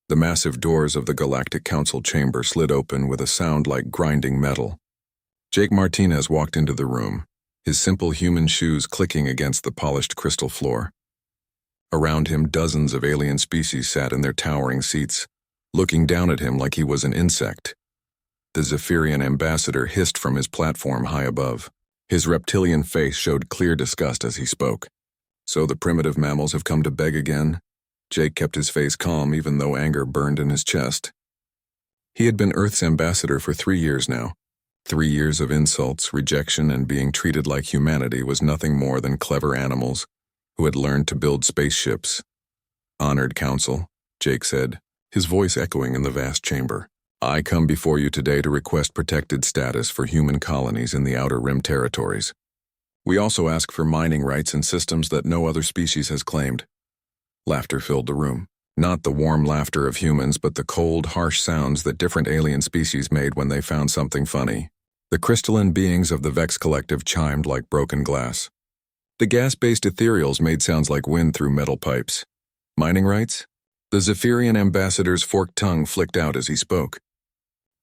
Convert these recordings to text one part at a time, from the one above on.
The massive doors of the Galactic Council chamber slid open with a sound like grinding metal. Jake Martinez walked into the room, his simple human shoes clicking against the polished crystal floor. Around him, dozens of alien species sat in their towering seats, looking down at him like he was an insect. The Zephyrian ambassador hissed from his platform high above. His reptilian face showed clear disgust as he spoke. "So the primitive mammals have come to beg again?" Jake kept his face calm even though anger burned in his chest. He had been Earth's ambassador for 3 years now. 3 years of insults, rejection, and being treated like humanity was nothing more than clever animals who had learned to build spaceships. "Honored Council," Jake said, his voice echoing in the vast chamber. "I come before you today to request protected status for human colonies in the Outer Rim territories. We also ask for mining rights in systems that no other species has claimed." Laughter filled the room. Not the warm laughter of humans, but the cold, harsh sounds that different alien species made when they found something funny. The crystalline beings of the Vex Collective chimed like broken glass. The gas-based ethereals made sounds like wind through metal pipes. Mining rights? The Zephyrian ambassador's forked tongue flicked out as he spoke.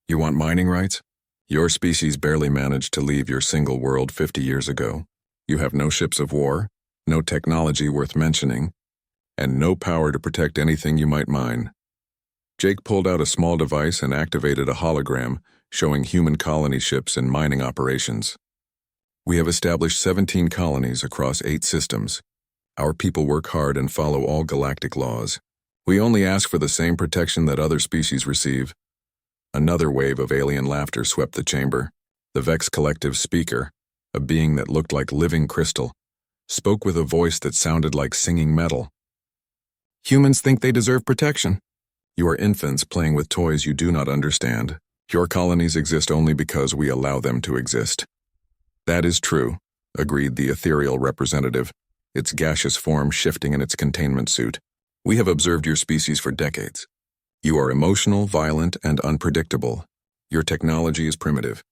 "You want mining rights? Your species barely managed to leave your single world 50 years ago. You have no ships of war, no technology worth mentioning, and no power to protect anything you might mine." Jake pulled out a small device and activated a hologram showing human colony ships and mining operations. "We have established 17 colonies across 8 systems. Our people work hard and follow all galactic laws. We only ask for the same protection that other species receive." Another wave of alien laughter swept the chamber. The Vex Collective speaker, a being that looked like living crystal, spoke with a voice that sounded like singing metal. "Humans think they deserve protection. You are infants playing with toys you do not understand. Your colonies exist only because we allow them to exist." "That is true," agreed the ethereal representative, its gaseous form shifting in its containment suit. "We have observed your species for decades. You are emotional, violent, and unpredictable. Your technology is primitive.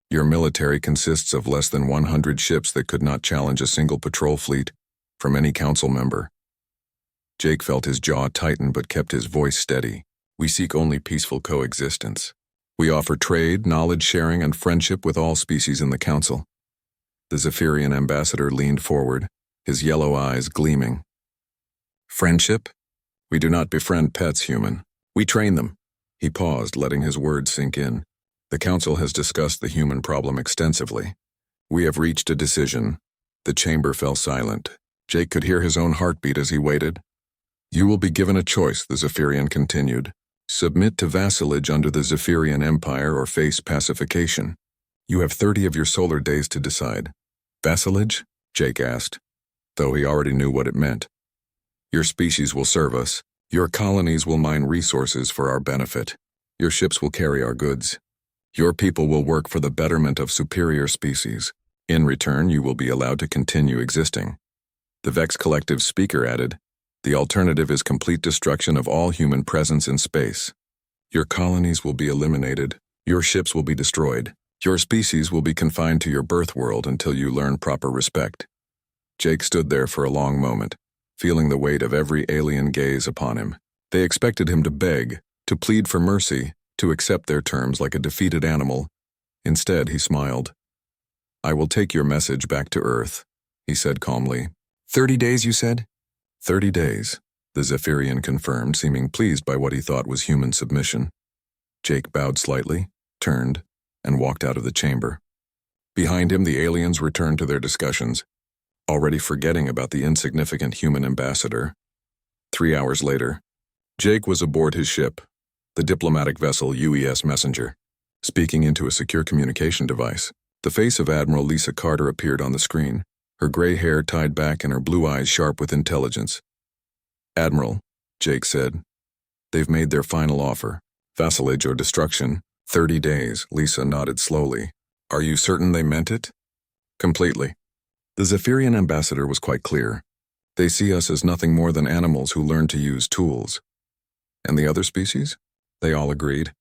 Your military consists of less than 100 ships that could not challenge a single patrol fleet from any council member." Jake felt his jaw tighten but kept his voice steady. "We seek only peaceful coexistence. We offer trade, knowledge sharing, and friendship with all species in the council." The Zephyrian ambassador leaned forward, his yellow eyes gleaming. "Friendship? We do not befriend pets, human. We train them." He paused, letting his words sink in. "The council has discussed the human problem extensively. We have reached a decision." The chamber fell silent. Jake could hear his own heartbeat as he waited. "You will be given a choice," the Zephyrian continued. "Submit to vassalage under the Zephyrian Empire or face pacification. You have 30 of your solar days to decide." "Vassalage?" Jake asked, though he already knew what it meant. "Your species will serve us. Your colonies will mine resources for our benefit. Your ships will carry our goods. Your people will work for the betterment of superior species. In return, you will be allowed to continue existing." The Vex Collective speaker added, "The alternative is complete destruction of all human presence in space. Your colonies will be eliminated. Your ships will be destroyed. Your species will be confined to your birth world until you learn proper respect." Jake stood there for a long moment, feeling the weight of every alien gaze upon him. They expected him to beg, to plead for mercy, to accept their terms like a defeated animal. Instead, he smiled. "I will take your message back to Earth," he said calmly. 30 days, you said?" 30 days, the Zephyrian confirmed, seeming pleased by what he thought was human submission. Jake bowed slightly, turned, and walked out of the chamber. Behind him, the aliens returned to their discussions, already forgetting about the insignificant human ambassador. 3 hours later, Jake was aboard his ship, the diplomatic vessel UES Messenger, speaking into a secure communication device. The face of Admiral Lisa Carter appeared on the screen, her gray hair tied back and her blue eyes sharp with intelligence. "Admiral," Jake said, "they've made their final offer. Vassalage or destruction. 30 days, Lisa nodded slowly. "Are you certain they meant it?" "Completely." The Zephyrian ambassador was quite clear. "They see us as nothing more than animals who learn to use tools." "And the other species?" They all agreed.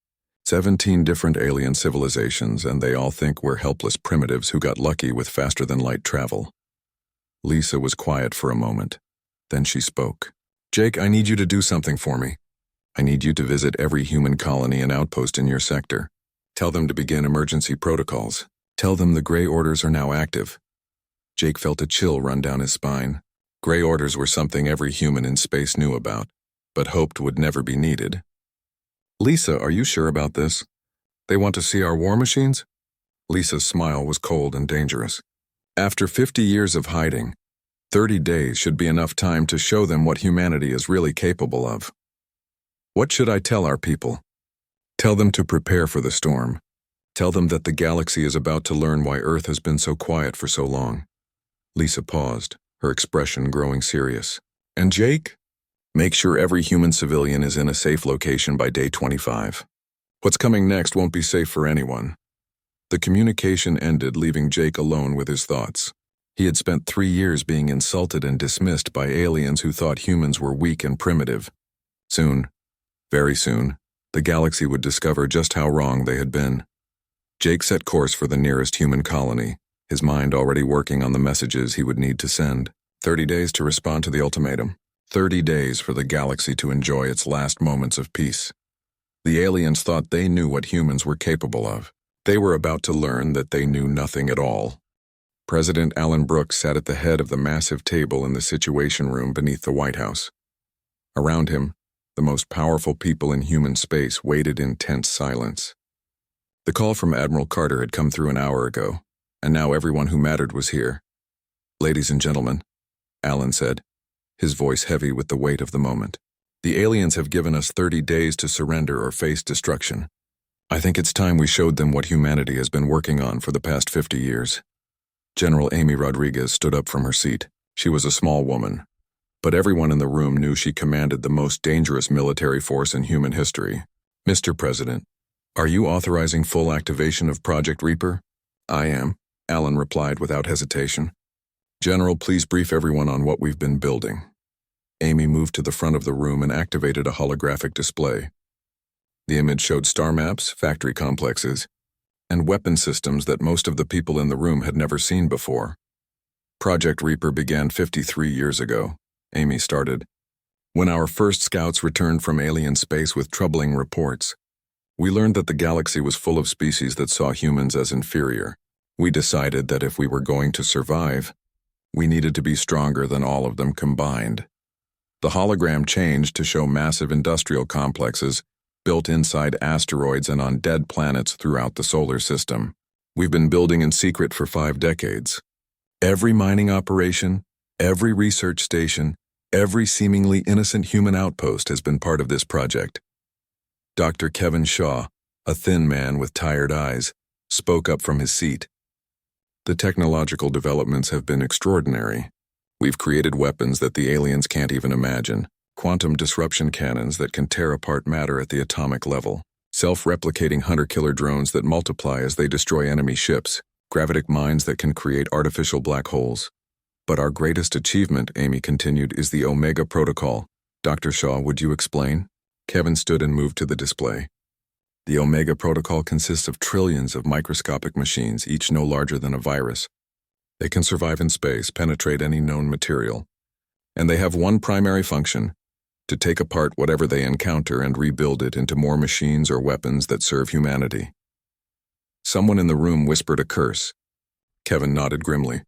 17 different alien civilizations, and they all think we're helpless primitives who got lucky with faster-than-light travel. Lisa was quiet for a moment. Then she spoke. "Jake, I need you to do something for me." I need you to visit every human colony and outpost in your sector. Tell them to begin emergency protocols. Tell them the Grey Orders are now active. Jake felt a chill run down his spine. Grey Orders were something every human in space knew about, but hoped would never be needed. Lisa, are you sure about this? They want to see our war machines? Lisa's smile was cold and dangerous. After 50 years of hiding, 30 days should be enough time to show them what humanity is really capable of. What should I tell our people? Tell them to prepare for the storm. Tell them that the galaxy is about to learn why Earth has been so quiet for so long. Lisa paused, her expression growing serious. And Jake? Make sure every human civilian is in a safe location by day 25. What's coming next won't be safe for anyone. The communication ended, leaving Jake alone with his thoughts. He had spent 3 years being insulted and dismissed by aliens who thought humans were weak and primitive. Soon, very soon, the galaxy would discover just how wrong they had been. Jake set course for the nearest human colony, his mind already working on the messages he would need to send. 30 days to respond to the ultimatum. 30 days for the galaxy to enjoy its last moments of peace. The aliens thought they knew what humans were capable of. They were about to learn that they knew nothing at all. President Alan Brooks sat at the head of the massive table in the Situation Room beneath the White House. Around him, the most powerful people in human space waited in tense silence. The call from Admiral Carter had come through an hour ago, and now everyone who mattered was here. Ladies and gentlemen, Alan said, his voice heavy with the weight of the moment. The aliens have given us 30 days to surrender or face destruction. I think it's time we showed them what humanity has been working on for the past 50 years. General Amy Rodriguez stood up from her seat. She was a small woman, but everyone in the room knew she commanded the most dangerous military force in human history. Mr. President, are you authorizing full activation of Project Reaper? I am, Alan replied without hesitation. General, please brief everyone on what we've been building. Amy moved to the front of the room and activated a holographic display. The image showed star maps, factory complexes, and weapon systems that most of the people in the room had never seen before. Project Reaper began 53 years ago, Amy started, when our first scouts returned from alien space with troubling reports. We learned that the galaxy was full of species that saw humans as inferior. We decided that if we were going to survive, we needed to be stronger than all of them combined. The hologram changed to show massive industrial complexes built inside asteroids and on dead planets throughout the solar system. We've been building in secret for 5 decades. Every mining operation, every research station, every seemingly innocent human outpost has been part of this project. Dr. Kevin Shaw, a thin man with tired eyes, spoke up from his seat. The technological developments have been extraordinary. We've created weapons that the aliens can't even imagine. Quantum disruption cannons that can tear apart matter at the atomic level. Self-replicating hunter-killer drones that multiply as they destroy enemy ships. Gravitic mines that can create artificial black holes. But our greatest achievement, Amy continued, is the Omega Protocol. Dr. Shaw, would you explain? Kevin stood and moved to the display. The Omega Protocol consists of trillions of microscopic machines, each no larger than a virus. They can survive in space, penetrate any known material. And they have one primary function: to take apart whatever they encounter and rebuild it into more machines or weapons that serve humanity. Someone in the room whispered a curse. Kevin nodded grimly.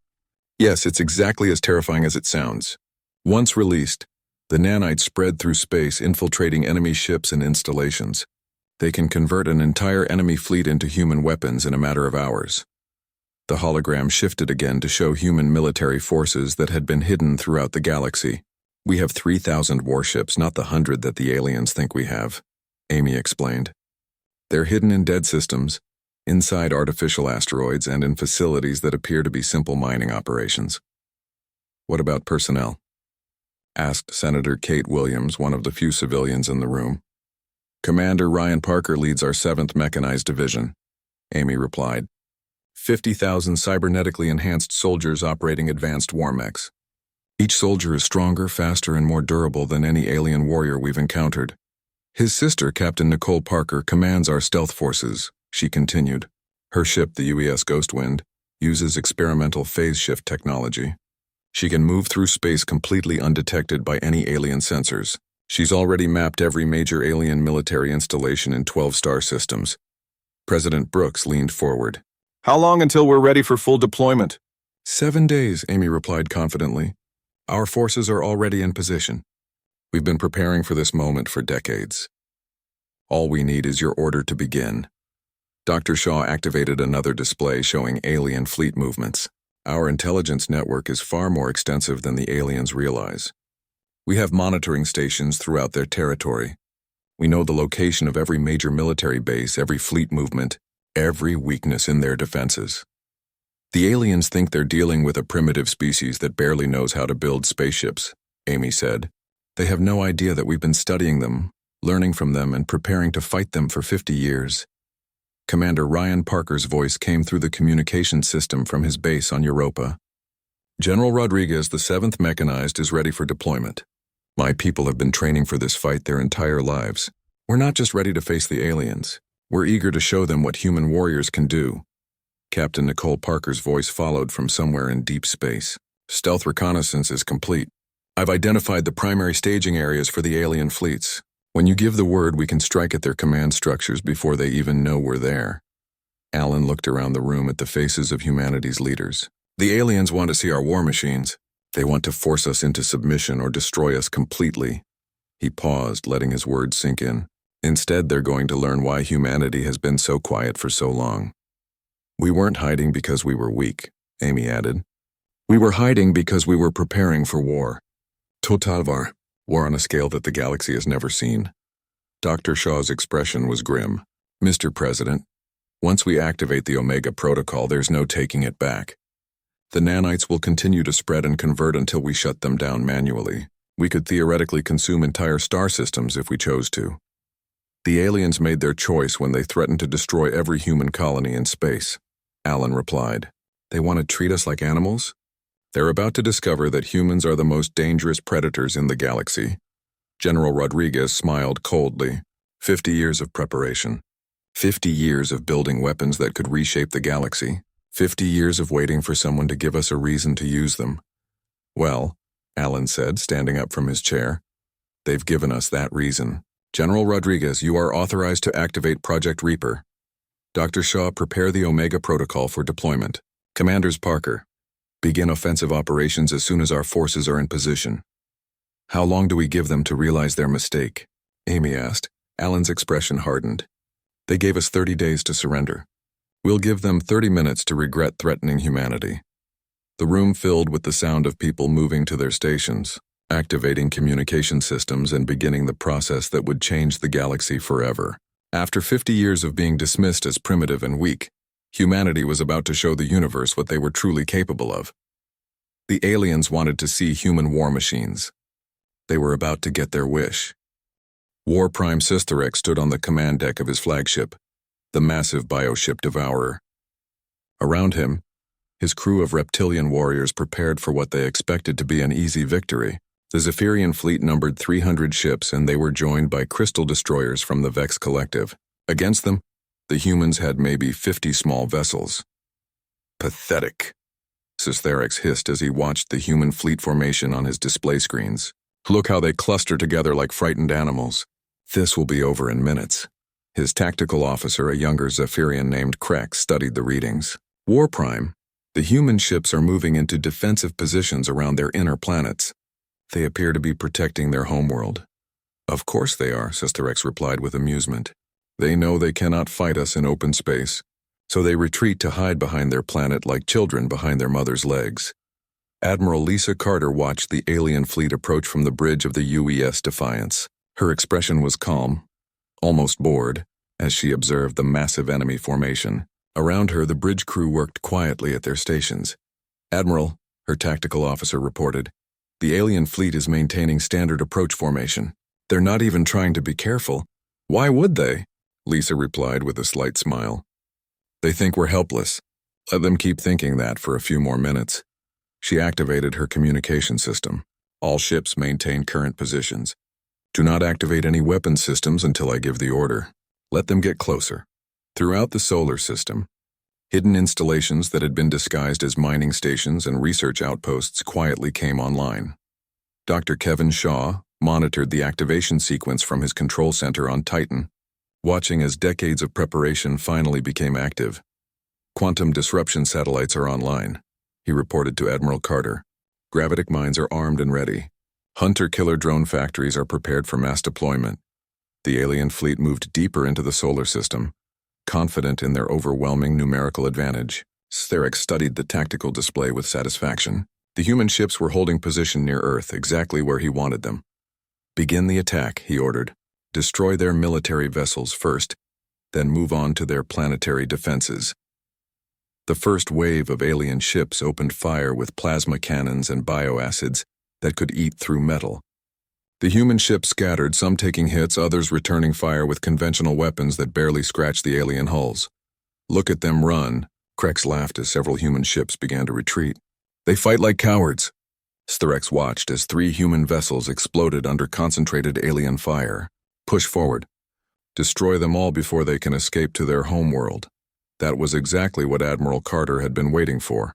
Yes, it's exactly as terrifying as it sounds. Once released, the nanites spread through space, infiltrating enemy ships and installations. They can convert an entire enemy fleet into human weapons in a matter of hours. The hologram shifted again to show human military forces that had been hidden throughout the galaxy. We have 3,000 warships, not the 100 that the aliens think we have, Amy explained. They're hidden in dead systems, inside artificial asteroids, and in facilities that appear to be simple mining operations. What about personnel? Asked Senator Kate Williams, one of the few civilians in the room. Commander Ryan Parker leads our 7th Mechanized Division, Amy replied. 50,000 cybernetically enhanced soldiers operating advanced war mechs. Each soldier is stronger, faster, and more durable than any alien warrior we've encountered. His sister, Captain Nicole Parker, commands our stealth forces, she continued. Her ship, the UES Ghostwind, uses experimental phase shift technology. She can move through space completely undetected by any alien sensors. She's already mapped every major alien military installation in 12 star systems. President Brooks leaned forward. How long until we're ready for full deployment? 7 days, Amy replied confidently. Our forces are already in position. We've been preparing for this moment for decades. All we need is your order to begin. Dr. Shaw activated another display showing alien fleet movements. Our intelligence network is far more extensive than the aliens realize. We have monitoring stations throughout their territory. We know the location of every major military base, every fleet movement, every weakness in their defenses. The aliens think they're dealing with a primitive species that barely knows how to build spaceships, Amy said. They have no idea that we've been studying them, learning from them, and preparing to fight them for 50 years. Commander Ryan Parker's voice came through the communication system from his base on Europa. General Rodriguez, the 7th Mechanized, is ready for deployment. My people have been training for this fight their entire lives. We're not just ready to face the aliens. We're eager to show them what human warriors can do. Captain Nicole Parker's voice followed from somewhere in deep space. Stealth reconnaissance is complete. I've identified the primary staging areas for the alien fleets. When you give the word, we can strike at their command structures before they even know we're there. Alan looked around the room at the faces of humanity's leaders. The aliens want to see our war machines. They want to force us into submission or destroy us completely. He paused, letting his words sink in. Instead, they're going to learn why humanity has been so quiet for so long. We weren't hiding because we were weak, Amy added. We were hiding because we were preparing for war. Total war. War on a scale that the galaxy has never seen. Dr. Shaw's expression was grim. Mr. President, once we activate the Omega Protocol, there's no taking it back. The nanites will continue to spread and convert until we shut them down manually. We could theoretically consume entire star systems if we chose to. The aliens made their choice when they threatened to destroy every human colony in space. Alan replied. They want to treat us like animals? They're about to discover that humans are the most dangerous predators in the galaxy. General Rodriguez smiled coldly. 50 years of preparation. 50 years of building weapons that could reshape the galaxy. 50 years of waiting for someone to give us a reason to use them. Well, Alan said, standing up from his chair. They've given us that reason. General Rodriguez, you are authorized to activate Project Reaper. Dr. Shaw, prepare the Omega Protocol for deployment. Commanders Parker, begin offensive operations as soon as our forces are in position. How long do we give them to realize their mistake? Amy asked. Alan's expression hardened. They gave us 30 days to surrender. We'll give them 30 minutes to regret threatening humanity. The room filled with the sound of people moving to their stations, activating communication systems and beginning the process that would change the galaxy forever. After 50 years of being dismissed as primitive and weak, humanity was about to show the universe what they were truly capable of. The aliens wanted to see human war machines. They were about to get their wish. War Prime Sithorek stood on the command deck of his flagship, the massive bioship Devourer. Around him, his crew of reptilian warriors prepared for what they expected to be an easy victory. The Zephyrian fleet numbered 300 ships, and they were joined by crystal destroyers from the Vex Collective. Against them, the humans had maybe 50 small vessels. Pathetic, Sithorek hissed as he watched the human fleet formation on his display screens. Look how they cluster together like frightened animals. This will be over in minutes. His tactical officer, a younger Zephyrian named Krex, studied the readings. War Prime, the human ships are moving into defensive positions around their inner planets. They appear to be protecting their homeworld. Of course they are, Sithorek replied with amusement. They know they cannot fight us in open space, so they retreat to hide behind their planet like children behind their mother's legs. Admiral Lisa Carter watched the alien fleet approach from the bridge of the UES Defiance. Her expression was calm, almost bored, as she observed the massive enemy formation. Around her, the bridge crew worked quietly at their stations. Admiral, her tactical officer reported, the alien fleet is maintaining standard approach formation. They're not even trying to be careful. Why would they? Lisa replied with a slight smile. They think we're helpless. Let them keep thinking that for a few more minutes. She activated her communication system. All ships maintain current positions. Do not activate any weapon systems until I give the order. Let them get closer. Throughout the solar system, hidden installations that had been disguised as mining stations and research outposts quietly came online. Dr. Kevin Shaw, monitored the activation sequence from his control center on Titan, watching as decades of preparation finally became active. Quantum disruption satellites are online, he reported to Admiral Carter. Gravitic mines are armed and ready. Hunter-killer drone factories are prepared for mass deployment. The alien fleet moved deeper into the solar system, confident in their overwhelming numerical advantage. Sterex studied the tactical display with satisfaction. The human ships were holding position near Earth, exactly where he wanted them. Begin the attack, he ordered. Destroy their military vessels first, then move on to their planetary defenses. The first wave of alien ships opened fire with plasma cannons and bioacids that could eat through metal. The human ships scattered, some taking hits, others returning fire with conventional weapons that barely scratched the alien hulls. Look at them run, Krex laughed as several human ships began to retreat. They fight like cowards. Sterex watched as 3 human vessels exploded under concentrated alien fire. Push forward. Destroy them all before they can escape to their homeworld. That was exactly what Admiral Carter had been waiting for.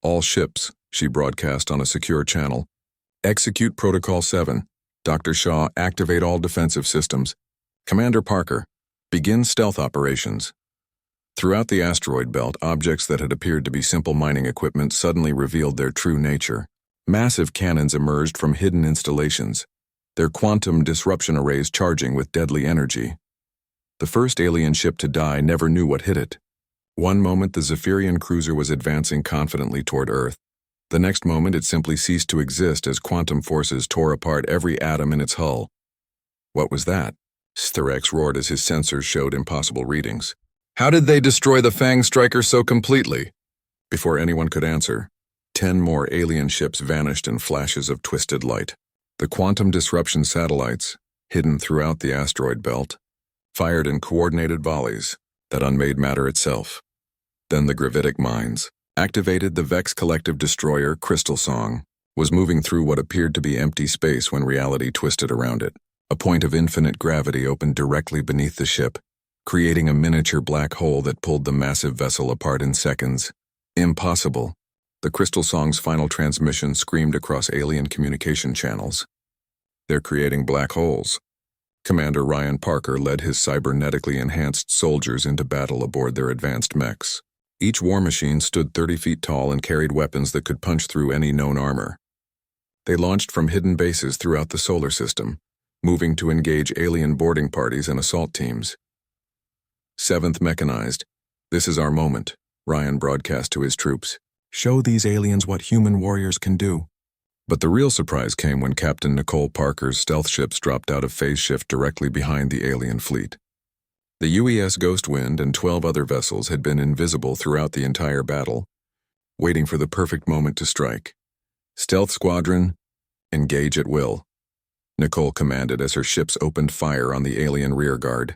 All ships, she broadcast on a secure channel. Execute Protocol 7. Dr. Shaw, activate all defensive systems. Commander Parker, begin stealth operations. Throughout the asteroid belt, objects that had appeared to be simple mining equipment suddenly revealed their true nature. Massive cannons emerged from hidden installations, their quantum disruption arrays charging with deadly energy. The first alien ship to die never knew what hit it. One moment the Zephyrian cruiser was advancing confidently toward Earth. The next moment it simply ceased to exist as quantum forces tore apart every atom in its hull. What was that? Sterex roared as his sensors showed impossible readings. How did they destroy the Fang Striker so completely? Before anyone could answer, 10 more alien ships vanished in flashes of twisted light. The quantum disruption satellites, hidden throughout the asteroid belt, fired in coordinated volleys that unmade matter itself. Then the gravitic mines, activated. The Vex collective destroyer, Crystal Song, was moving through what appeared to be empty space when reality twisted around it. A point of infinite gravity opened directly beneath the ship, creating a miniature black hole that pulled the massive vessel apart in seconds. Impossible. The Crystal Song's final transmission screamed across alien communication channels. They're creating black holes. Commander Ryan Parker led his cybernetically enhanced soldiers into battle aboard their advanced mechs. Each war machine stood 30 feet tall and carried weapons that could punch through any known armor. They launched from hidden bases throughout the solar system, moving to engage alien boarding parties and assault teams. 7th Mechanized, this is our moment, Ryan broadcast to his troops. Show these aliens what human warriors can do. But the real surprise came when Captain Nicole Parker's stealth ships dropped out of phase shift directly behind the alien fleet. The UES Ghostwind and 12 other vessels had been invisible throughout the entire battle, waiting for the perfect moment to strike. Stealth Squadron, engage at will, Nicole commanded as her ships opened fire on the alien rearguard.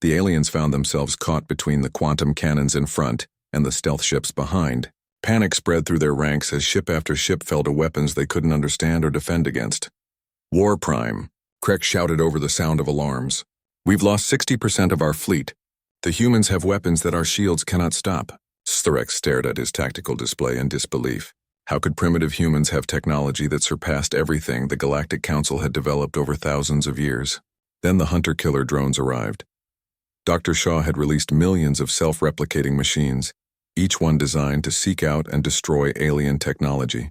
The aliens found themselves caught between the quantum cannons in front and the stealth ships behind. Panic spread through their ranks as ship after ship fell to weapons they couldn't understand or defend against. War Prime, Krex shouted over the sound of alarms. We've lost 60% of our fleet. The humans have weapons that our shields cannot stop. Sterex stared at his tactical display in disbelief. How could primitive humans have technology that surpassed everything the Galactic Council had developed over thousands of years? Then the hunter-killer drones arrived. Dr. Shaw had released millions of self-replicating machines, each one designed to seek out and destroy alien technology.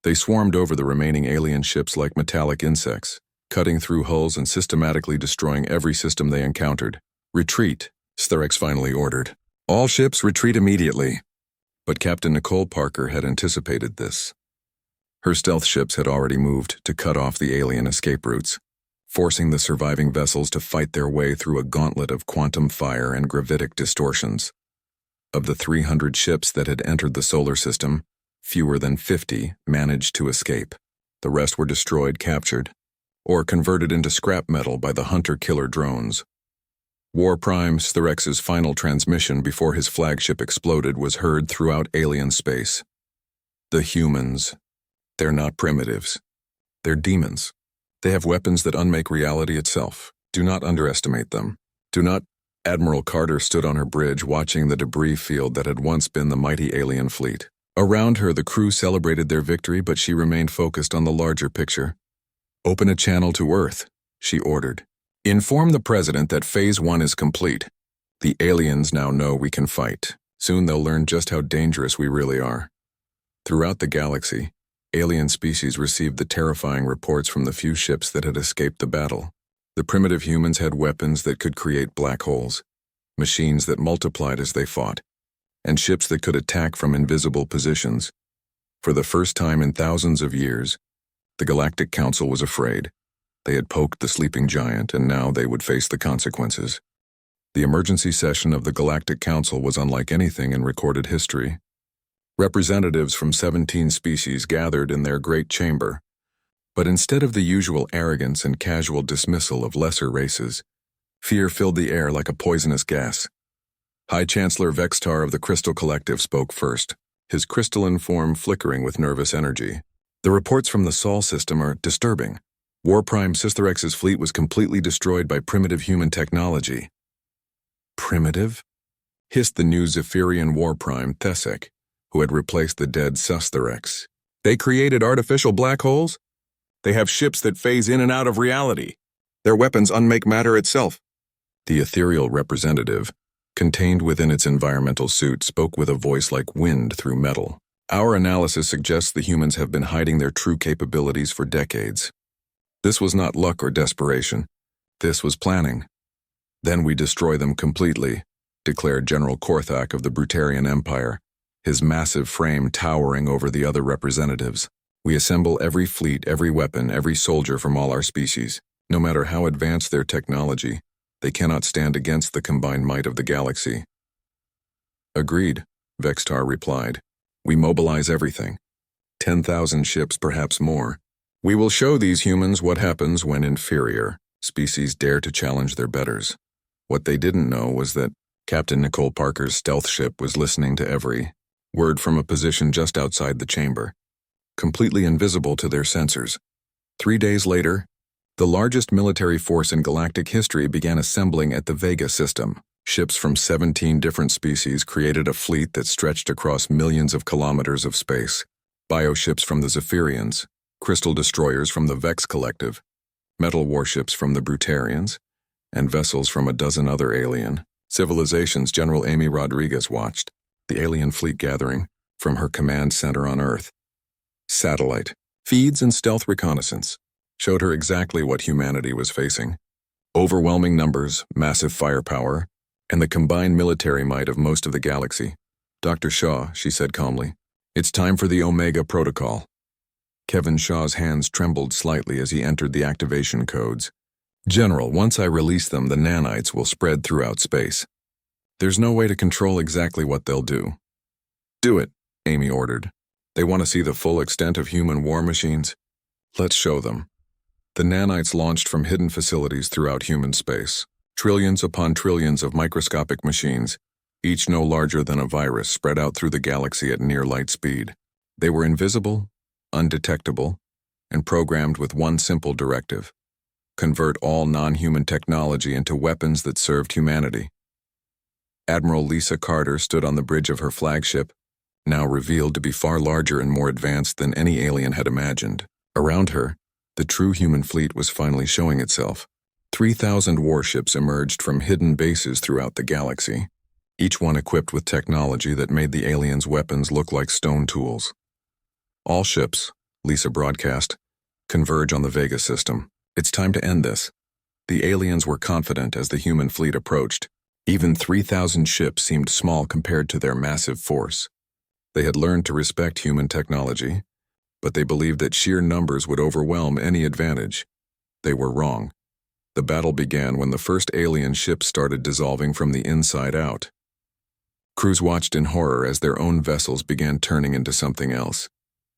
They swarmed over the remaining alien ships like metallic insects, cutting through hulls and systematically destroying every system they encountered. Retreat, Sterex finally ordered. All ships retreat immediately. But Captain Nicole Parker had anticipated this. Her stealth ships had already moved to cut off the alien escape routes, forcing the surviving vessels to fight their way through a gauntlet of quantum fire and gravitic distortions. Of the 300 ships that had entered the solar system, fewer than 50 managed to escape. The rest were destroyed, captured, or converted into scrap metal by the hunter-killer drones. War Prime Sterex's final transmission before his flagship exploded was heard throughout alien space. The humans. They're not primitives. They're demons. They have weapons that unmake reality itself. Do not underestimate them. Do not. Admiral Carter stood on her bridge watching the debris field that had once been the mighty alien fleet. Around her, the crew celebrated their victory, but she remained focused on the larger picture. Open a channel to Earth, she ordered. Inform the president that Phase 1 is complete. The aliens now know we can fight. Soon they'll learn just how dangerous we really are. Throughout the galaxy, alien species received the terrifying reports from the few ships that had escaped the battle. The primitive humans had weapons that could create black holes, machines that multiplied as they fought, and ships that could attack from invisible positions. For the first time in thousands of years, the Galactic Council was afraid. They had poked the sleeping giant, and now they would face the consequences. The emergency session of the Galactic Council was unlike anything in recorded history. Representatives from 17 species gathered in their great chamber, but instead of the usual arrogance and casual dismissal of lesser races, fear filled the air like a poisonous gas. High Chancellor Vextar of the Crystal Collective spoke first, his crystalline form flickering with nervous energy. The reports from the Sol system are disturbing. War Prime Sitharex's fleet was completely destroyed by primitive human technology. Primitive? Hissed the new Zephyrian War Prime Thesek, who had replaced the dead Sustharex. They created artificial black holes? They have ships that phase in and out of reality. Their weapons unmake matter itself. The ethereal representative, contained within its environmental suit, spoke with a voice like wind through metal. Our analysis suggests the humans have been hiding their true capabilities for decades. This was not luck or desperation. This was planning. Then we destroy them completely, declared General Korthak of the Brutarian Empire, his massive frame towering over the other representatives. We assemble every fleet, every weapon, every soldier from all our species. No matter how advanced their technology, they cannot stand against the combined might of the galaxy. Agreed, Vextar replied. We mobilize everything. 10,000 ships, perhaps more. We will show these humans what happens when inferior species dare to challenge their betters. What they didn't know was that Captain Nicole Parker's stealth ship was listening to every word from a position just outside the chamber, completely invisible to their sensors. 3 days later, the largest military force in galactic history began assembling at the Vega system. Ships from 17 different species created a fleet that stretched across millions of kilometers of space. Bioships from the Zephyrians, crystal destroyers from the Vex Collective, metal warships from the Brutarians, and vessels from a dozen other alien civilizations. General Amy Rodriguez watched the alien fleet gathering from her command center on Earth. Satellite feeds and stealth reconnaissance showed her exactly what humanity was facing. Overwhelming numbers, massive firepower, and the combined military might of most of the galaxy. Dr. Shaw, she said calmly, it's time for the Omega Protocol. Kevin Shaw's hands trembled slightly as he entered the activation codes. General, once I release them, the nanites will spread throughout space. There's no way to control exactly what they'll do. Do it, Amy ordered. They want to see the full extent of human war machines? Let's show them. The nanites launched from hidden facilities throughout human space. Trillions upon trillions of microscopic machines, each no larger than a virus, spread out through the galaxy at near light speed. They were invisible, undetectable, and programmed with one simple directive: convert all non-human technology into weapons that served humanity. Admiral Lisa Carter stood on the bridge of her flagship, now revealed to be far larger and more advanced than any alien had imagined. Around her, the true human fleet was finally showing itself. 3,000 warships emerged from hidden bases throughout the galaxy, each one equipped with technology that made the aliens' weapons look like stone tools. All ships, Lisa broadcast, converge on the Vega system. It's time to end this. The aliens were confident as the human fleet approached. Even 3,000 ships seemed small compared to their massive force. They had learned to respect human technology, but they believed that sheer numbers would overwhelm any advantage. They were wrong. The battle began when the first alien ships started dissolving from the inside out. Crews watched in horror as their own vessels began turning into something else,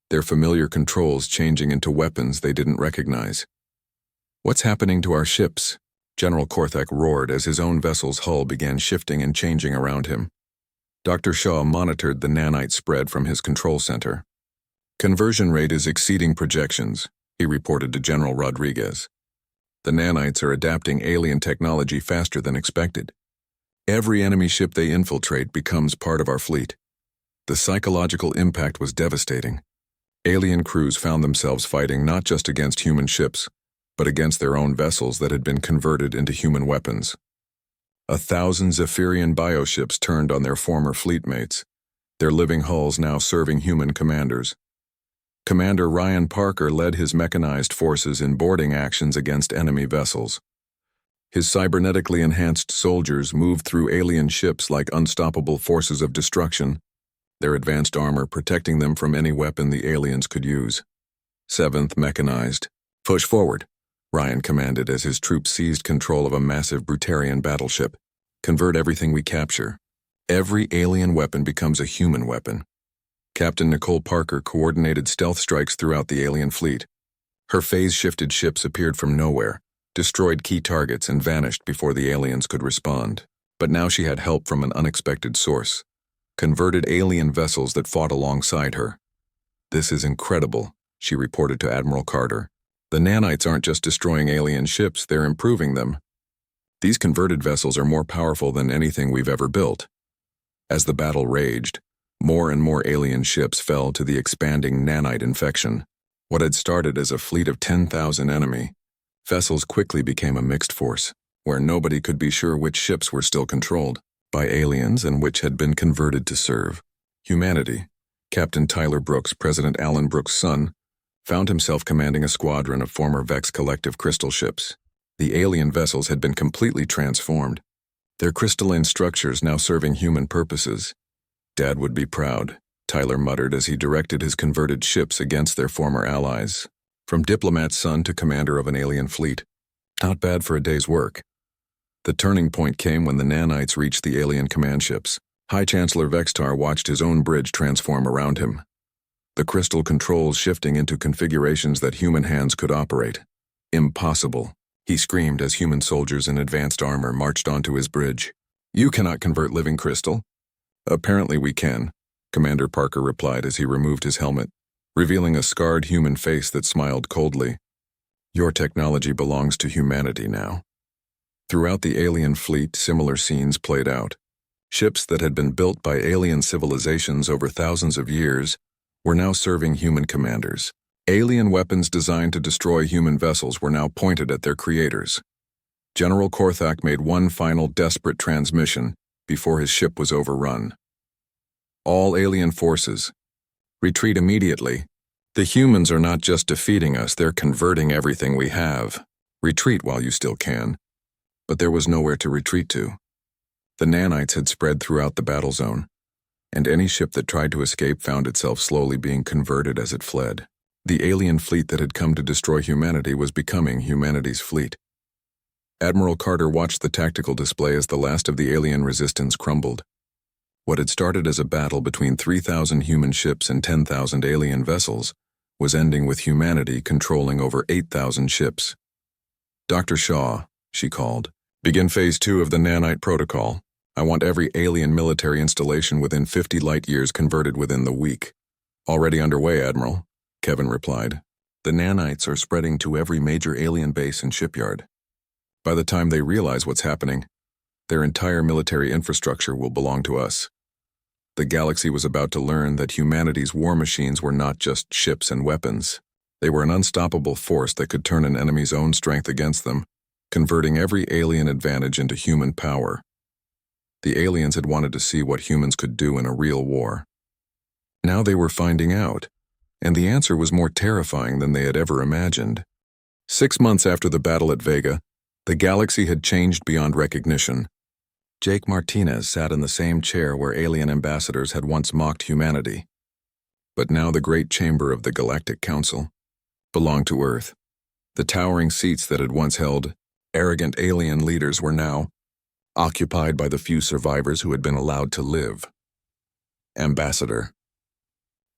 their familiar controls changing into weapons they didn't recognize. What's happening to our ships? General Korthak roared as his own vessel's hull began shifting and changing around him. Dr. Shaw monitored the nanite spread from his control center. Conversion rate is exceeding projections, he reported to General Rodriguez. The nanites are adapting alien technology faster than expected. Every enemy ship they infiltrate becomes part of our fleet. The psychological impact was devastating. Alien crews found themselves fighting not just against human ships, but against their own vessels that had been converted into human weapons. 1,000 Zephyrian bioships turned on their former fleetmates, their living hulls now serving human commanders. Commander Ryan Parker led his mechanized forces in boarding actions against enemy vessels. His cybernetically enhanced soldiers moved through alien ships like unstoppable forces of destruction, their advanced armor protecting them from any weapon the aliens could use. 7th Mechanized. Push forward, Ryan commanded as his troops seized control of a massive Brutarian battleship. Convert everything we capture. Every alien weapon becomes a human weapon. Captain Nicole Parker coordinated stealth strikes throughout the alien fleet. Her phase-shifted ships appeared from nowhere, destroyed key targets, and vanished before the aliens could respond. But now she had help from an unexpected source. Converted alien vessels that fought alongside her. "This is incredible," she reported to Admiral Carter. "The nanites aren't just destroying alien ships, they're improving them. These converted vessels are more powerful than anything we've ever built." As the battle raged, more and more alien ships fell to the expanding nanite infection. What had started as a fleet of 10,000 enemy vessels quickly became a mixed force, where nobody could be sure which ships were still controlled by aliens and which had been converted to serve humanity. Captain Tyler Brooks, President Alan Brooks' son, found himself commanding a squadron of former Vex Collective crystal ships. The alien vessels had been completely transformed, their crystalline structures now serving human purposes. "Dad would be proud," Tyler muttered as he directed his converted ships against their former allies. From diplomat's son to commander of an alien fleet. Not bad for a day's work. The turning point came when the nanites reached the alien command ships. High Chancellor Vextar watched his own bridge transform around him, the crystal controls shifting into configurations that human hands could operate. "Impossible," he screamed as human soldiers in advanced armor marched onto his bridge. "You cannot convert living crystal." "Apparently we can," Commander Parker replied as he removed his helmet, revealing a scarred human face that smiled coldly. "Your technology belongs to humanity now." Throughout the alien fleet, similar scenes played out. Ships that had been built by alien civilizations over thousands of years were now serving human commanders. Alien weapons designed to destroy human vessels were now pointed at their creators. General Korthak made one final desperate transmission before his ship was overrun. "All alien forces, retreat immediately. The humans are not just defeating us, they're converting everything we have. Retreat while you still can." But there was nowhere to retreat to. The nanites had spread throughout the battle zone, and any ship that tried to escape found itself slowly being converted as it fled. The alien fleet that had come to destroy humanity was becoming humanity's fleet. Admiral Carter watched the tactical display as the last of the alien resistance crumbled. What had started as a battle between 3,000 human ships and 10,000 alien vessels was ending with humanity controlling over 8,000 ships. "Dr. Shaw," she called, "begin Phase 2 of the nanite protocol. I want every alien military installation within 50 light-years converted within the week." "Already underway, Admiral," Kevin replied. "The nanites are spreading to every major alien base and shipyard. By the time they realize what's happening, their entire military infrastructure will belong to us." The galaxy was about to learn that humanity's war machines were not just ships and weapons. They were an unstoppable force that could turn an enemy's own strength against them, converting every alien advantage into human power. The aliens had wanted to see what humans could do in a real war. Now they were finding out, and the answer was more terrifying than they had ever imagined. 6 months after the battle at Vega, the galaxy had changed beyond recognition. Jake Martinez sat in the same chair where alien ambassadors had once mocked humanity. But now the great chamber of the Galactic Council belonged to Earth. The towering seats that had once held arrogant alien leaders were now occupied by the few survivors who had been allowed to live. "Ambassador."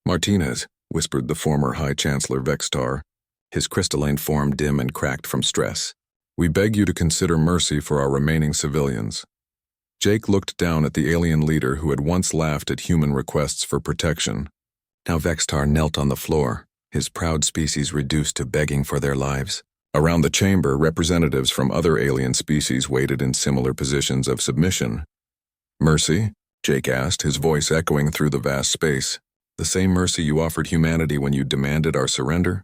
"Martinez," whispered the former High Chancellor Vextar, his crystalline form dim and cracked from stress. "We beg you to consider mercy for our remaining civilians." Jake looked down at the alien leader who had once laughed at human requests for protection. Now Vextar knelt on the floor, his proud species reduced to begging for their lives. Around the chamber, representatives from other alien species waited in similar positions of submission. "Mercy?" Jake asked, his voice echoing through the vast space. "The same mercy you offered humanity when you demanded our surrender?"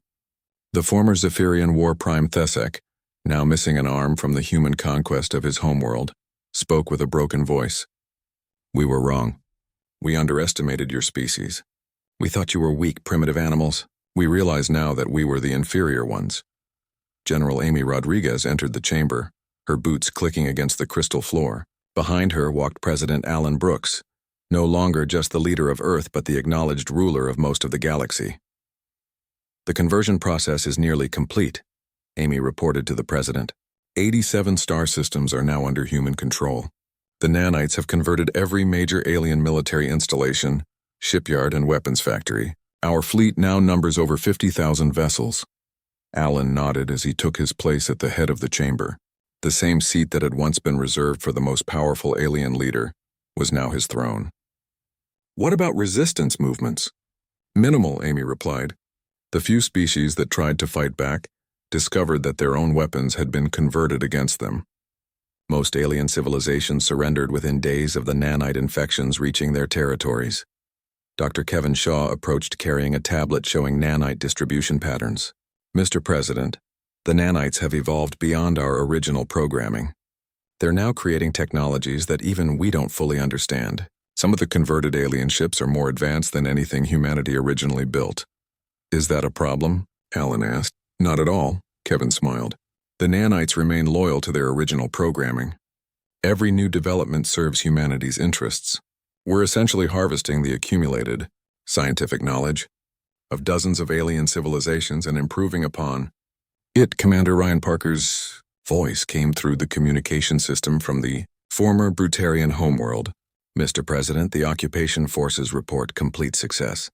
The former Zephyrian War Prime Thesek, now missing an arm from the human conquest of his homeworld, spoke with a broken voice. We were wrong. We underestimated your species. We thought you were weak, primitive animals. We realize now that we were the inferior ones. General Amy Rodriguez entered the chamber, her boots clicking against the crystal floor. Behind her walked President Alan Brooks, no longer just the leader of Earth but the acknowledged ruler of most of the galaxy. The conversion process is nearly complete, Amy reported to the president. 87 star systems are now under human control. The nanites have converted every major alien military installation, shipyard, and weapons factory. Our fleet now numbers over 50,000 vessels. Alan nodded as he took his place at the head of the chamber. The same seat that had once been reserved for the most powerful alien leader was now his throne. What about resistance movements? Minimal, Amy replied. The few species that tried to fight back discovered that their own weapons had been converted against them. Most alien civilizations surrendered within days of the nanite infections reaching their territories. Dr. Kevin Shaw approached carrying a tablet showing nanite distribution patterns. Mr. President, the nanites have evolved beyond our original programming. They're now creating technologies that even we don't fully understand. Some of the converted alien ships are more advanced than anything humanity originally built. Is that a problem? Alan asked. Not at all, Kevin smiled. The nanites remain loyal to their original programming. Every new development serves humanity's interests. We're essentially harvesting the accumulated scientific knowledge of dozens of alien civilizations and improving upon it. Commander Ryan Parker's voice came through the communication system from the former Brutarian homeworld. Mr. President, the occupation forces report complete success.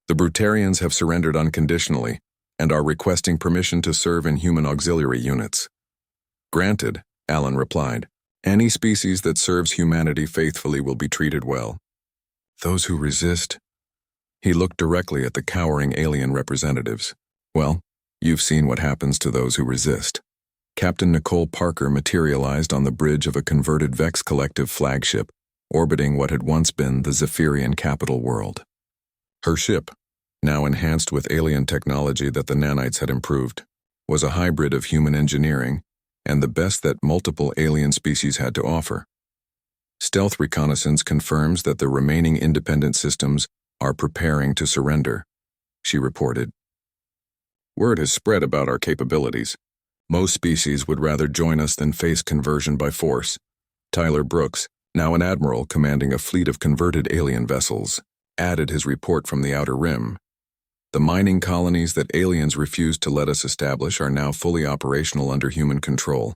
The Brutarians have surrendered unconditionally and are requesting permission to serve in human auxiliary units. Granted, Alan replied. Any species that serves humanity faithfully will be treated well. Those who resist? He looked directly at the cowering alien representatives. Well, you've seen what happens to those who resist. Captain Nicole Parker materialized on the bridge of a converted Vex Collective flagship, orbiting what had once been the Zephyrian capital world. Her ship, now enhanced with alien technology that the nanites had improved, was a hybrid of human engineering and the best that multiple alien species had to offer. Stealth reconnaissance confirms that the remaining independent systems are preparing to surrender, she reported. Word has spread about our capabilities. Most species would rather join us than face conversion by force. Tyler Brooks, now an admiral commanding a fleet of converted alien vessels, added his report from the Outer Rim. The mining colonies that aliens refused to let us establish are now fully operational under human control.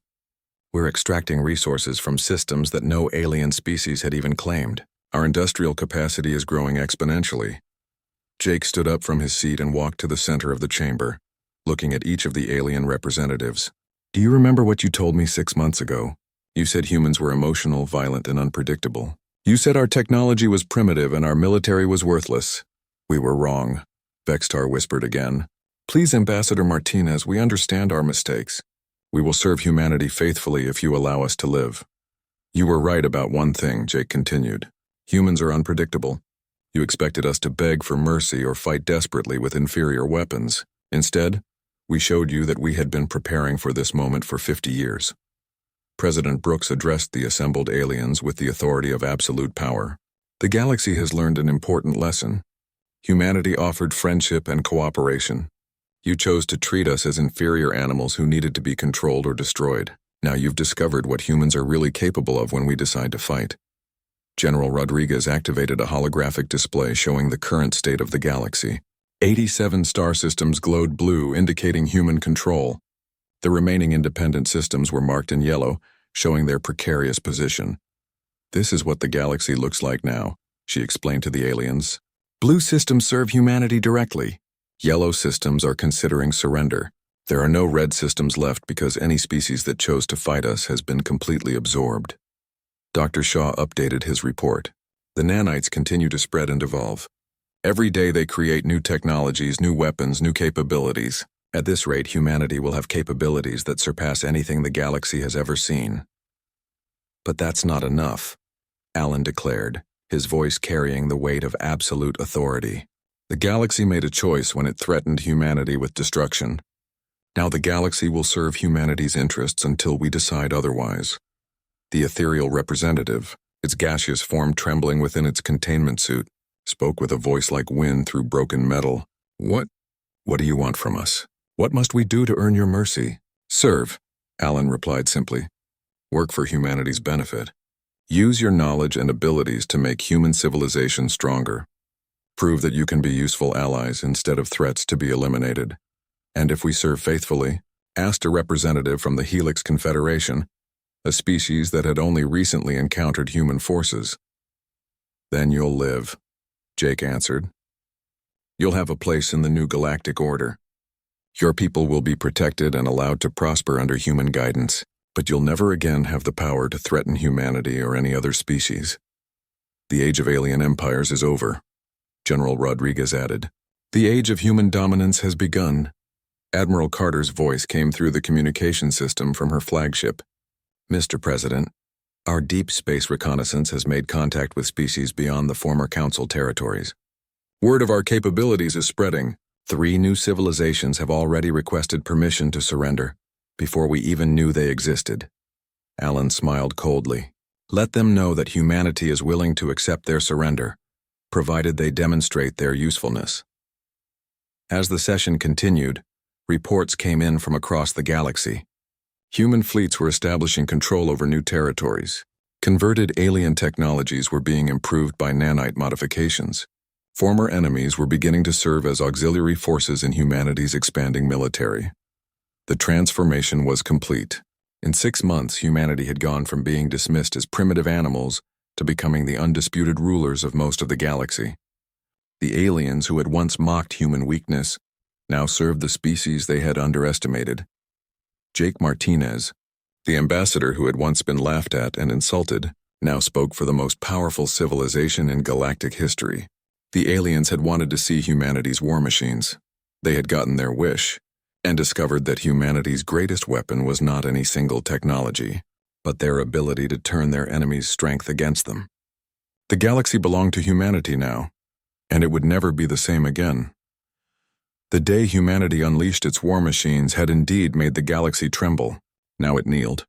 We're extracting resources from systems that no alien species had even claimed. Our industrial capacity is growing exponentially. Jake stood up from his seat and walked to the center of the chamber, looking at each of the alien representatives. Do you remember what you told me 6 months ago? You said humans were emotional, violent, and unpredictable. You said our technology was primitive and our military was worthless. We were wrong, Vextar whispered again. Please, Ambassador Martinez, we understand our mistakes. We will serve humanity faithfully if you allow us to live. You were right about one thing, Jake continued. Humans are unpredictable. You expected us to beg for mercy or fight desperately with inferior weapons. Instead, we showed you that we had been preparing for this moment for 50 years. President Brooks addressed the assembled aliens with the authority of absolute power. The galaxy has learned an important lesson. Humanity offered friendship and cooperation. You chose to treat us as inferior animals who needed to be controlled or destroyed. Now you've discovered what humans are really capable of when we decide to fight. General Rodriguez activated a holographic display showing the current state of the galaxy. 87 star systems glowed blue, indicating human control. The remaining independent systems were marked in yellow, showing their precarious position. This is what the galaxy looks like now, she explained to the aliens. Blue systems serve humanity directly. Yellow systems are considering surrender. There are no red systems left because any species that chose to fight us has been completely absorbed. Dr. Shaw updated his report. The nanites continue to spread and evolve. Every day they create new technologies, new weapons, new capabilities. At this rate, humanity will have capabilities that surpass anything the galaxy has ever seen. But that's not enough, Alan declared, his voice carrying the weight of absolute authority. The galaxy made a choice when it threatened humanity with destruction. Now the galaxy will serve humanity's interests until we decide otherwise. The ethereal representative, its gaseous form trembling within its containment suit, spoke with a voice like wind through broken metal. What do you want from us? What must we do to earn your mercy? Serve, Alan replied simply. Work for humanity's benefit. Use your knowledge and abilities to make human civilization stronger. Prove that you can be useful allies instead of threats to be eliminated. And if we serve faithfully, asked a representative from the Helix Confederation, a species that had only recently encountered human forces. Then you'll live, Jake answered. You'll have a place in the new galactic order. Your people will be protected and allowed to prosper under human guidance, but you'll never again have the power to threaten humanity or any other species. The age of alien empires is over, General Rodriguez added. The age of human dominance has begun. Admiral Carter's voice came through the communication system from her flagship. Mr. President, our deep space reconnaissance has made contact with species beyond the former Council territories. Word of our capabilities is spreading. 3 new civilizations have already requested permission to surrender, before we even knew they existed. Alan smiled coldly. Let them know that humanity is willing to accept their surrender, provided they demonstrate their usefulness. As the session continued, reports came in from across the galaxy. Human fleets were establishing control over new territories. Converted alien technologies were being improved by nanite modifications. Former enemies were beginning to serve as auxiliary forces in humanity's expanding military. The transformation was complete. In 6 months, humanity had gone from being dismissed as primitive animals to becoming the undisputed rulers of most of the galaxy. The aliens who had once mocked human weakness now served the species they had underestimated. Jake Martinez, the ambassador who had once been laughed at and insulted, now spoke for the most powerful civilization in galactic history. The aliens had wanted to see humanity's war machines. They had gotten their wish, and discovered that humanity's greatest weapon was not any single technology, but their ability to turn their enemies' strength against them. The galaxy belonged to humanity now, and it would never be the same again. The day humanity unleashed its war machines had indeed made the galaxy tremble. Now it kneeled.